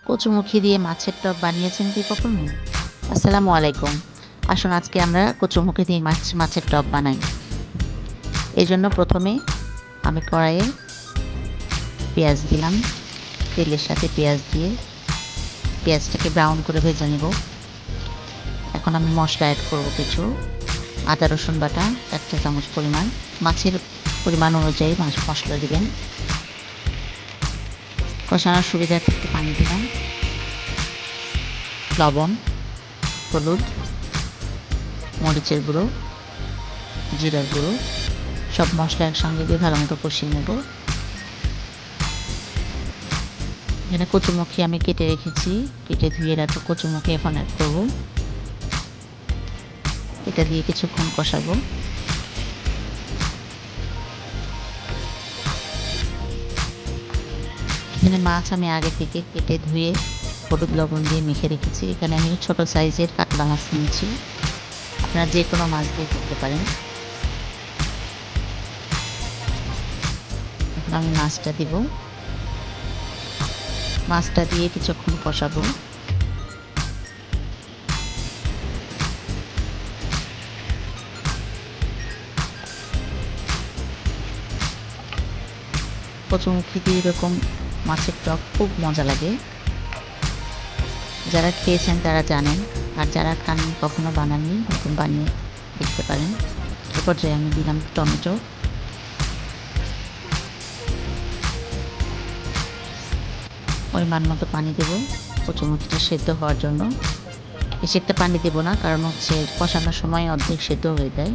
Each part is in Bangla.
কচুমুখী দিয়ে মাছের টক বানিয়েছেন কি কখনো? আসসালামু আলাইকুম। আসুন আজকে আমরা কচুমুখী দিয়ে মাছের টক বানাই। এজন্য প্রথমে আমি কড়াইয়ে পেঁয়াজ দিলাম। তেলের সাথে পেঁয়াজ দিয়ে পেঁয়াজটাকে ব্রাউন করে ভেজে নেব। এখন আমি মসলা এড করব কিছু। আদা রসুন বাটা ১ চা চামচ পরিমাণ। মাছের পরিমাণ অনুযায়ী মসলা দিবেন। কষানোর সুবিধার্থে একটু পানি দিলাম। লবণ, হলুদ, মরিচের গুঁড়ো, জিরার গুঁড়ো সব মশলা একসঙ্গে দিয়ে ভালো মতো কষিয়ে নেব। এখানে কচুমুখী আমি কেটে রেখেছি। কেটে ধুয়ে রাখা কচুমুখী এখন অ্যাড করব। এটা দিয়ে কিছুক্ষণ কষাবো। এখানে মাছ আমি আগে থেকে কেটে ধুয়ে হলুদ লবণ দিয়ে মেখে রেখেছি। এখানে আমি ছোট সাইজের কাতলা মাছ নিয়েছি। আপনারা যে কোনো মাছ দিয়ে করতে পারেন। এখন আমি মাছটা দিব। মাছটা দিয়ে কিছুক্ষণ কষাবো। কচুমুখী দিয়ে এরকম মাছের টক খুব মজা লাগে। যারা খেয়েছেন তারা জানেন, আর যারা খাননি কখনো বানাননি এরকম বানিয়ে দেখতে পারেন। এ পর্যায়ে আমি দিলাম টমেটো। পরিমাণ মতো পানি দেব কচুমুখিটা সেদ্ধ হওয়ার জন্য। বেশি একটা পানি দেব না, কারণ কষানোর সময় অর্ধেক সেদ্ধ হয়ে যায়।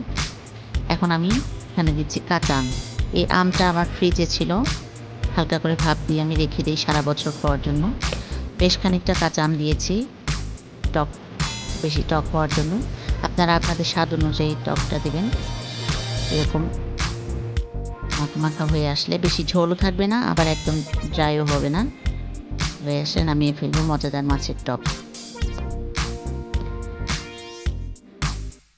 এখন আমি এখানে দিচ্ছি কাঁচা আম। এই আমটা আমার ফ্রিজে ছিল, হালকা করে ভাপ দিয়ে আমি রেখে দিই সারা বছর খাওয়ার জন্য। বেশ খানিকটা কাঁচা আম দিয়েছি টক, বেশি টক হওয়ার জন্য। আপনারা আপনাদের স্বাদ অনুযায়ী টকটা দেবেন। এরকম মাখা মাখা হয়ে আসলে বেশি ঝোলও থাকবে না, আবার একদম ড্রাইও হবে না। হয়ে আসলে নামিয়ে ফেলবো মজাদার মাছের টক।